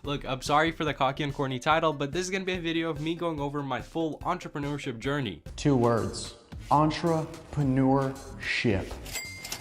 Look, I'm sorry for the cocky and corny title, but this is gonna be a video of me going over my full entrepreneurship journey. 2 words. Entrepreneurship.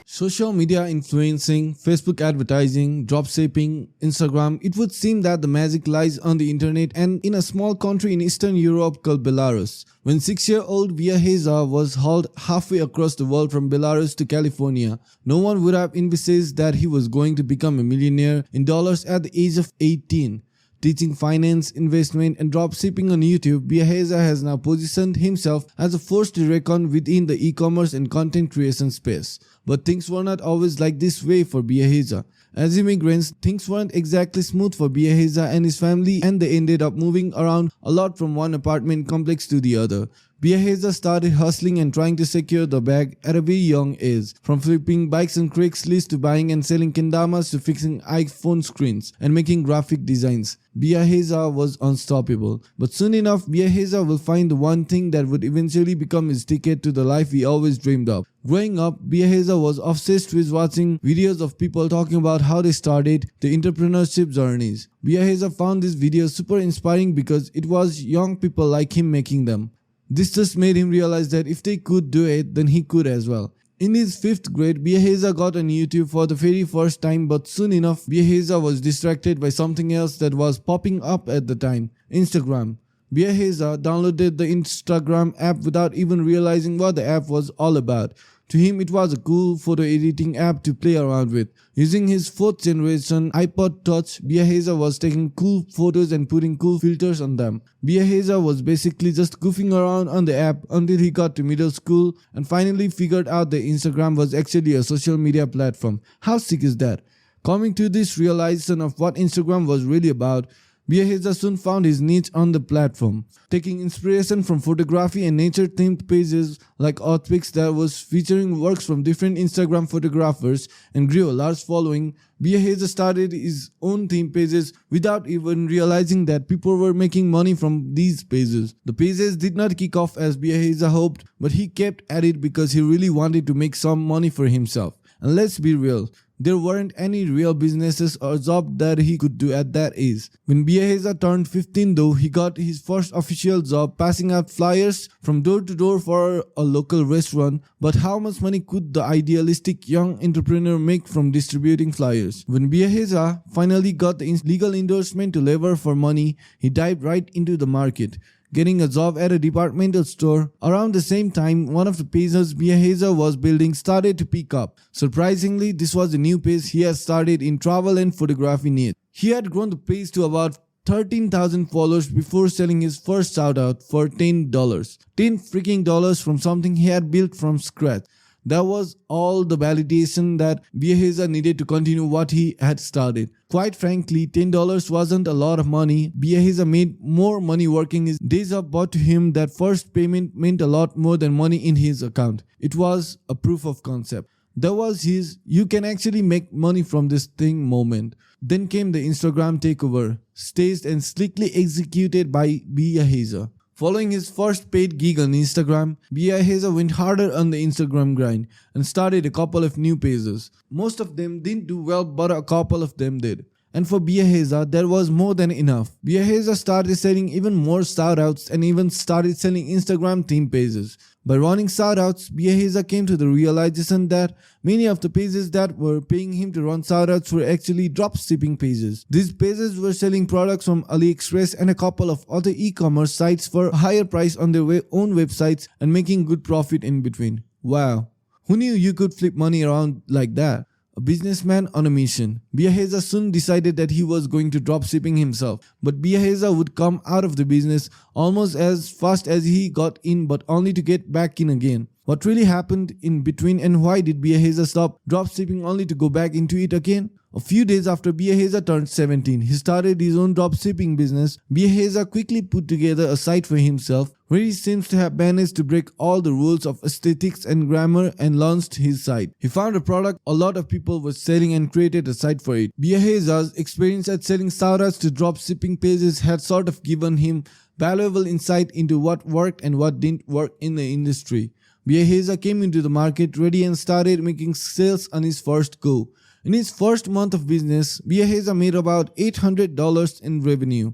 Social media influencing, Facebook advertising, dropshipping, Instagram, it would seem that the magic lies on the internet and in a small country in Eastern Europe called Belarus. When 6-year-old Biaheza was hauled halfway across the world from Belarus to California, no one would have envisaged that he was going to become a millionaire in dollars at the age of 18. Teaching finance, investment and dropshipping on YouTube, Biaheza has now positioned himself as a force to reckon within the e-commerce and content creation space. But things were not always like this way for Biaheza. As immigrants, things weren't exactly smooth for Biaheza and his family, and they ended up moving around a lot from one apartment complex to the other. Biaheza started hustling and trying to secure the bag at a very young age, from flipping bikes on Craigslist to buying and selling kendamas to fixing iPhone screens and making graphic designs. Biaheza was unstoppable. But soon enough, Biaheza will find the one thing that would eventually become his ticket to the life he always dreamed of. Growing up, Biaheza was obsessed with watching videos of people talking about how they started the entrepreneurship journeys. Biaheza found these videos super inspiring because it was young people like him making them. This just made him realize that if they could do it, then he could as well. In his 5th grade, Biaheza got on YouTube for the very first time, but soon enough, Biaheza was distracted by something else that was popping up at the time: Instagram. Biaheza downloaded the Instagram app without even realizing what the app was all about. To him, it was a cool photo editing app to play around with. Using his 4th generation iPod Touch, Biaheza was taking cool photos and putting cool filters on them. Biaheza was basically just goofing around on the app until he got to middle school and finally figured out that Instagram was actually a social media platform. How sick is that? Coming to this realization of what Instagram was really about, Biaheza soon found his niche on the platform, taking inspiration from photography and nature-themed pages like Earthpics that was featuring works from different Instagram photographers and grew a large following. Biaheza started his own theme pages without even realizing that people were making money from these pages. The pages did not kick off as Biaheza hoped, but he kept at it because he really wanted to make some money for himself. And let's be real, there weren't any real businesses or job that he could do at that age. When Biaheza turned 15 though, he got his first official job passing out flyers from door to door for a local restaurant. But how much money could the idealistic young entrepreneur make from distributing flyers? When Biaheza finally got the legal endorsement to labor for money, he dived right into the market, getting a job at a departmental store. Around the same time, one of the pages Biaheza was building started to pick up. Surprisingly, this was a new page he had started in travel and photography niche. He had grown the page to about 13,000 followers before selling his first shoutout for $10. $10 freaking dollars from something he had built from scratch. That was all the validation that Biaheza needed to continue what he had started. Quite frankly, $10 wasn't a lot of money. Biaheza made more money working his days job, but to him that first payment meant a lot more than money in his account. It was a proof of concept. That was his "you can actually make money from this thing" moment. Then came the Instagram takeover, staged and slickly executed by Biaheza. Following his first paid gig on Instagram, Biaheza went harder on the Instagram grind and started a couple of new pages. Most of them didn't do well, but a couple of them did. And for Biaheza, that was more than enough. Biaheza started selling even more shoutouts and even started selling Instagram theme pages. By running shoutouts, Biaheza came to the realization that many of the pages that were paying him to run shoutouts were actually dropshipping pages. These pages were selling products from AliExpress and a couple of other e-commerce sites for a higher price on their own websites and making good profit in between. Wow, who knew you could flip money around like that? A businessman on a mission. Biaheza soon decided that he was going to drop shipping himself, but Biaheza would come out of the business almost as fast as he got in, but only to get back in again. What really happened in between, and why did Biaheza stop drop shipping only to go back into it again? A few days after Biaheza turned 17, he started his own dropshipping business. Biaheza quickly put together a site for himself where he seems to have managed to break all the rules of aesthetics and grammar and launched his site. He found a product a lot of people were selling and created a site for it. Biaheza's experience at selling shoutouts to dropshipping pages had sort of given him valuable insight into what worked and what didn't work in the industry. Biaheza came into the market ready and started making sales on his first go. In his first month of business, Biaheza made about $800 in revenue.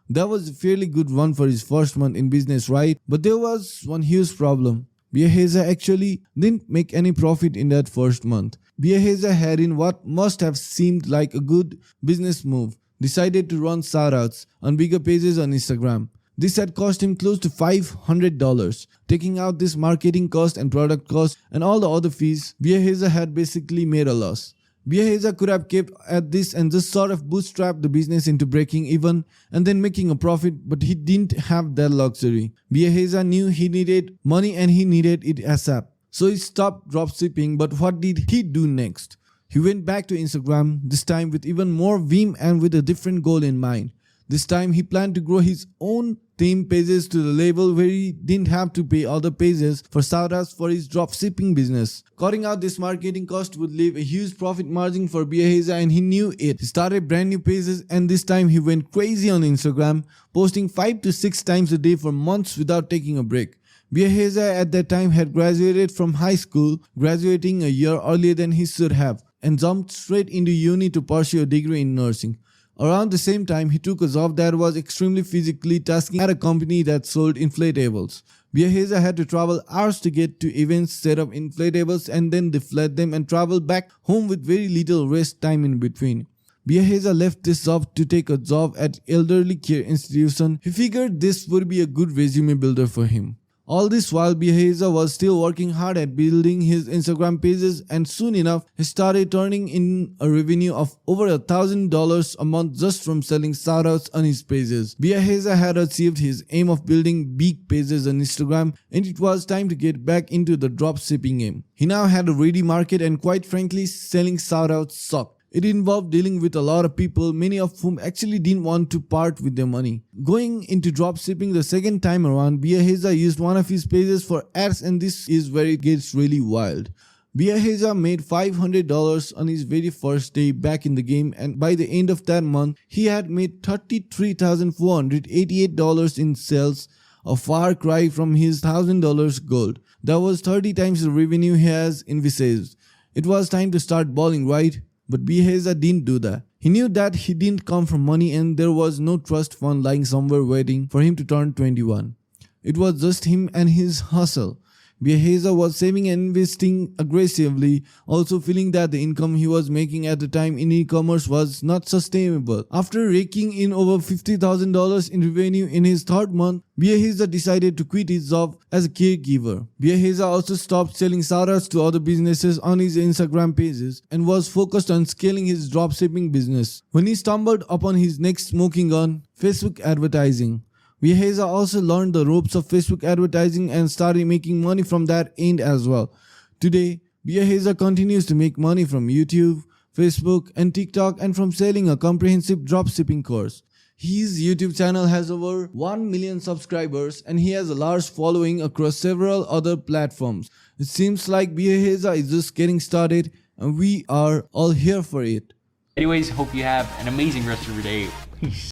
That was a fairly good run for his first month in business, right? But there was one huge problem. Biaheza actually didn't make any profit in that first month. Biaheza had, in what must have seemed like a good business move, decided to run shoutouts on bigger pages on Instagram. This had cost him close to $500. Taking out this marketing cost and product cost and all the other fees, Biaheza had basically made a loss. Biaheza could have kept at this and just sort of bootstrapped the business into breaking even and then making a profit, but he didn't have that luxury. Biaheza knew he needed money and he needed it ASAP. So he stopped dropshipping, but what did he do next? He went back to Instagram, this time with even more vim and with a different goal in mind. This time he planned to grow his own theme pages to the level where he didn't have to pay other pages for shoutouts for his dropshipping business. Cutting out this marketing cost would leave a huge profit margin for Biaheza and he knew it. He started brand new pages and this time he went crazy on Instagram, posting 5 to 6 times a day for months without taking a break. Biaheza at that time had graduated from high school, graduating a year earlier than he should have, and jumped straight into uni to pursue a degree in nursing. Around the same time, he took a job that was extremely physically tasking at a company that sold inflatables. Biaheza had to travel hours to get to events, set up inflatables and then deflate them and travel back home with very little rest time in between. Biaheza left this job to take a job at elderly care institution. He figured this would be a good resume builder for him. All this while Biaheza was still working hard at building his Instagram pages and soon enough he started turning in a revenue of over $1,000 a month just from selling shoutouts on his pages. Biaheza had achieved his aim of building big pages on Instagram and it was time to get back into the dropshipping game. He now had a ready market and quite frankly selling shoutouts sucked. It involved dealing with a lot of people, many of whom actually didn't want to part with their money. Going into dropshipping the second time around, Biaheza used one of his pages for ads and this is where it gets really wild. Biaheza made $500 on his very first day back in the game and by the end of that month, he had made $33,488 in sales, a far cry from his $1,000 goal. That was 30 times the revenue he has envisaged. It was time to start balling, right? But Biaheza didn't do that. He knew that he didn't come from money and there was no trust fund lying somewhere waiting for him to turn 21. It was just him and his hustle. Biaheza was saving and investing aggressively, also feeling that the income he was making at the time in e-commerce was not sustainable. After raking in over $50,000 in revenue in his third month, Biaheza decided to quit his job as a caregiver. Biaheza also stopped selling shoutouts to other businesses on his Instagram pages and was focused on scaling his dropshipping business. When he stumbled upon his next smoking gun, Facebook advertising. Biaheza also learned the ropes of Facebook advertising and started making money from that end as well. Today, Biaheza continues to make money from YouTube, Facebook and TikTok and from selling a comprehensive dropshipping course. His YouTube channel has over 1 million subscribers and he has a large following across several other platforms. It seems like Biaheza is just getting started and we are all here for it. Anyways, hope you have an amazing rest of your day. Peace.